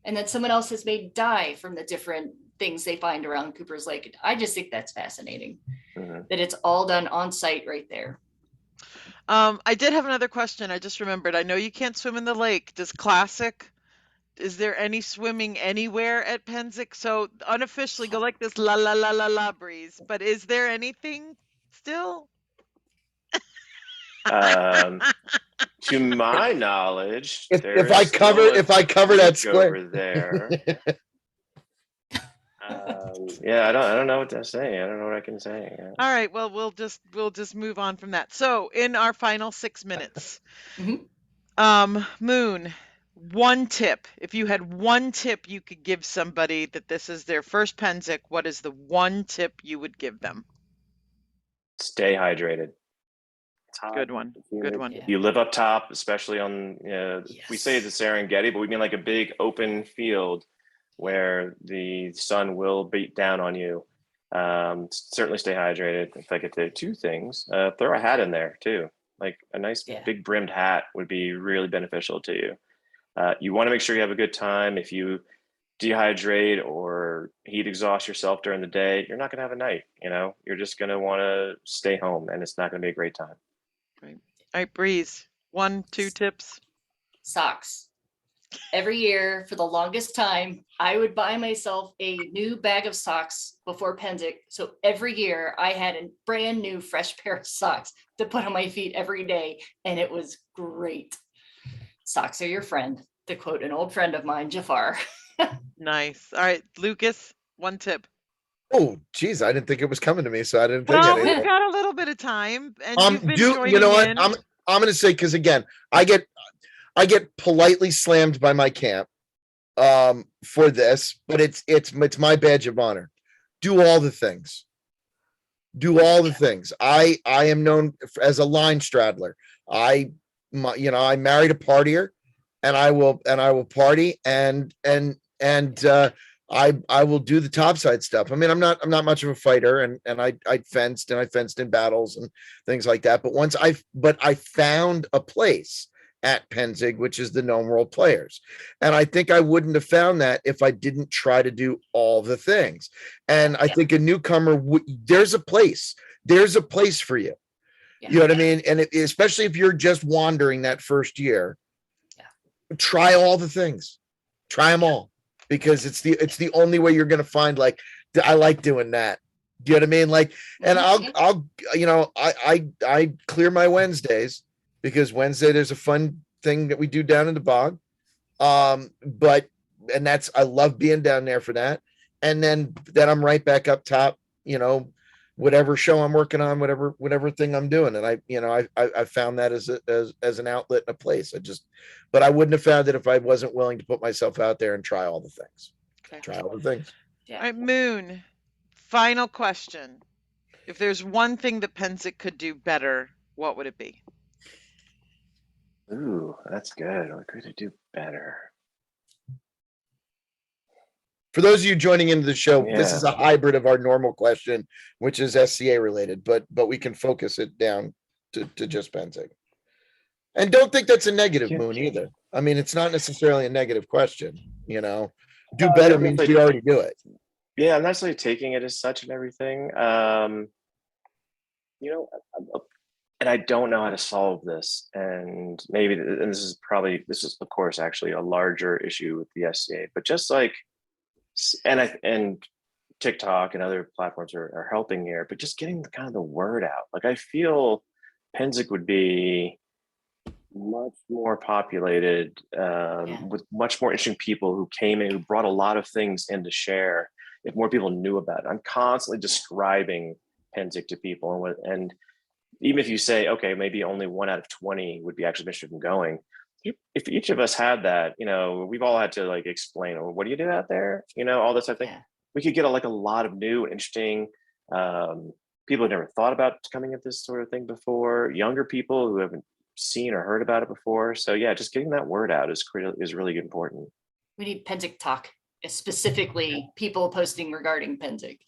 And then someone else has made dye from the different things they find around Cooper's Lake. I just think that's fascinating that it's all done on site right there. I did have another question. I just remembered. I know you can't swim in the lake. Is there any swimming anywhere at Pennsic? So unofficially go like this, la la la la la, Breeze. But is there anything still? To my knowledge, If I cover that square over there. I don't know what to say. I don't know what I can say. Yeah. All right. Well, we'll just move on from that. So in our final 6 minutes, Moon, one tip. If you had one tip you could give somebody that this is their first Pennsic, what is the one tip you would give them? Stay hydrated. Good one. Good one. If you live up top, especially on, we say the Serengeti, but we mean like a big open field where the sun will beat down on you. Certainly stay hydrated. If I could say two things, throw a hat in there too. Like a nice big brimmed hat would be really beneficial to you. You want to make sure you have a good time. If you dehydrate or heat exhaust yourself during the day, you're not going to have a night. You're just going to want to stay home, and it's not going to be a great time. Right. All right, Breeze. 1, 2 tips. Socks. Every year for the longest time, I would buy myself a new bag of socks before Pennsic. So every year I had a brand new fresh pair of socks to put on my feet every day. And it was great. Socks are your friend, to quote an old friend of mine, Jafar. Nice. All right, Lucas, one tip. Oh, geez, I didn't think it was coming to me, so I didn't think Well, anything. we've got a little bit of time, and you've been You joining know what? in. I'm gonna say, because again, I get politely slammed by my camp for this, but it's my badge of honor. Do all the things. Do all the things. I am known as a line straddler. I married a partier, and I will party and I will do the topside stuff. I mean, I'm not much of a fighter, and I fenced in battles and things like that. But I found a place at Pennsic, which is the known world players. And I think I wouldn't have found that if I didn't try to do all the things. And I think a newcomer, there's a place for you. Yeah. You know what I mean? And especially if you're just wandering that first year, try all the things, try them all, because it's the only way you're going to find, like, I like doing that. Do you know what I mean? Like, and I clear my Wednesdays, because Wednesday there's a fun thing that we do down in the bog. I love being down there for that. And then I'm right back up top, whatever show I'm working on, whatever thing I'm doing. And I found that as an outlet and a place. But I wouldn't have found it if I wasn't willing to put myself out there and try all the things. Okay. Try all the things. All right, Moon, final question. If there's one thing that Pennsic could do better, what would it be? Ooh, that's good. What could it do better? For those of you joining into the show, this is a hybrid of our normal question, which is SCA related, but we can focus it down to just Pennsic. And don't think that's a negative, Moon, either. I mean, it's not necessarily a negative question. Do better means we already do it. Yeah, I'm not necessarily taking it as such and everything. And I don't know how to solve this. And maybe, and this is of course actually a larger issue with the SCA, but just like, and TikTok and other platforms are helping here, but just getting the word out. Like, I feel Pennsic would be much more populated, with much more interesting people who came in, who brought a lot of things in to share, if more people knew about it. I'm constantly describing Pennsic to people, and even if you say, okay, maybe only 1 out of 20 would be actually interested in going, if each of us had that, we've all had to like explain, well, what do you do out there? All this type of thing. Yeah. We could get a lot of new, interesting people who never thought about coming at this sort of thing before, younger people who haven't seen or heard about it before. So yeah, just getting that word out is really important. We need Pennsic talk, specifically people posting regarding Pennsic.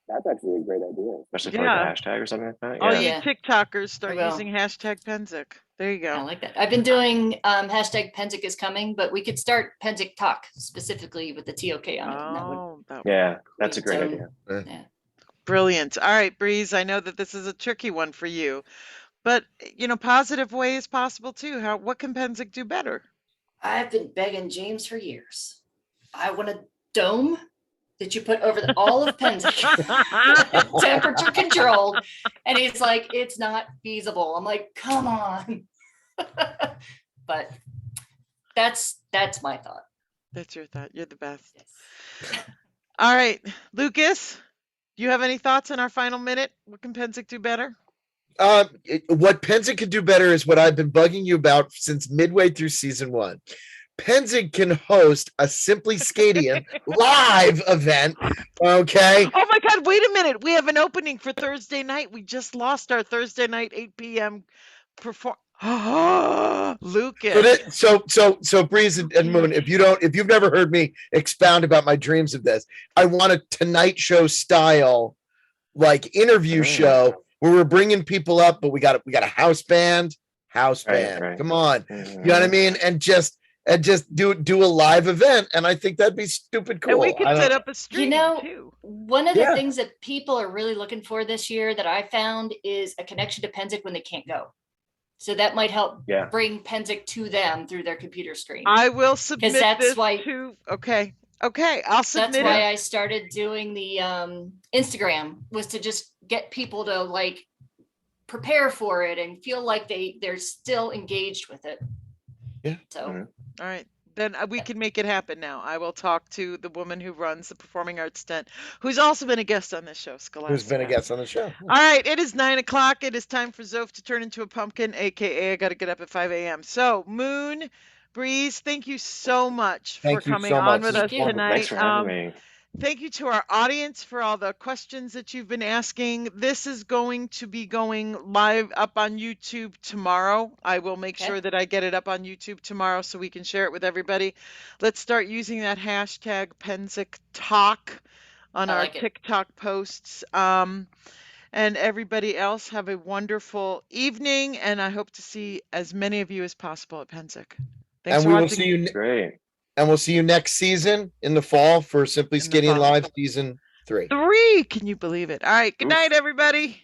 That's actually a great idea, especially for like a hashtag or something like that. All you TikTokers start using hashtag Pennsic. There you go. I like that. I've been doing hashtag Pennsic is coming, but we could start Pennsic talk specifically with the TOK on it. That's a great idea. Yeah. Brilliant. All right, Brise, I know that this is a tricky one for you, but positive way is possible too. What can Pennsic do better? I've been begging James for years. I want a dome that you put over all of Pennsic, temperature controlled. And he's like, it's not feasible. I'm like, come on. But that's my thought. That's your thought. You're the best. Yes. All right, Lucas, do you have any thoughts in our final minute? What can Pennsic do better? What Pennsic could do better is what I've been bugging you about since midway through season 1. Pennsic can host a Simply SCAdian live event. Okay. Oh my God! Wait a minute. We have an opening for Thursday night. We just lost our Thursday night 8 p.m. perform. Lucas. So Brise and Moon, if you've never heard me expound about my dreams of this, I want a Tonight Show style, like, interview show where we're bringing people up, but we got a house band. Right. Come on, you know what I mean? And just do a live event, and I think that'd be stupid cool. And we could set up a stream too. One of the things that people are really looking for this year that I found is a connection to Pennsic when they can't go. So that might help Yeah. bring Pennsic to them through their computer screen. I will submit that's this why- to. Okay. I'll submit That's why it. I started doing the Instagram, was to just get people to like prepare for it and feel like they're still engaged with it. Yeah. So All right. Then we can make it happen now. I will talk to the woman who runs the Performing Arts Tent, who's also been a guest on this show, Scholastica. Who's been a guest on the show. All right, it is 9 o'clock. It is time for Zoph to turn into a pumpkin, aka I got to get up at 5 a.m. So, Moon, Breeze, thank you so much for Thank you coming so on much. with This us was wonderful. tonight. Thanks for having me. Thank you to our audience for all the questions that you've been asking. This is going to be going live up on YouTube tomorrow. I will make Okay. sure that I get it up on YouTube tomorrow so we can share it with everybody. Let's start using that hashtag Pennsic Talk on I our like it. TikTok posts. And everybody else, have a wonderful evening, and I hope to see as many of you as possible at Pennsic. Thanks And for we will watching. see you. It's great. And we'll see you next season in the fall for Simply In the SCAdian fall. Live season 3. 3. Can you believe it? All right. Good Oof. night, everybody.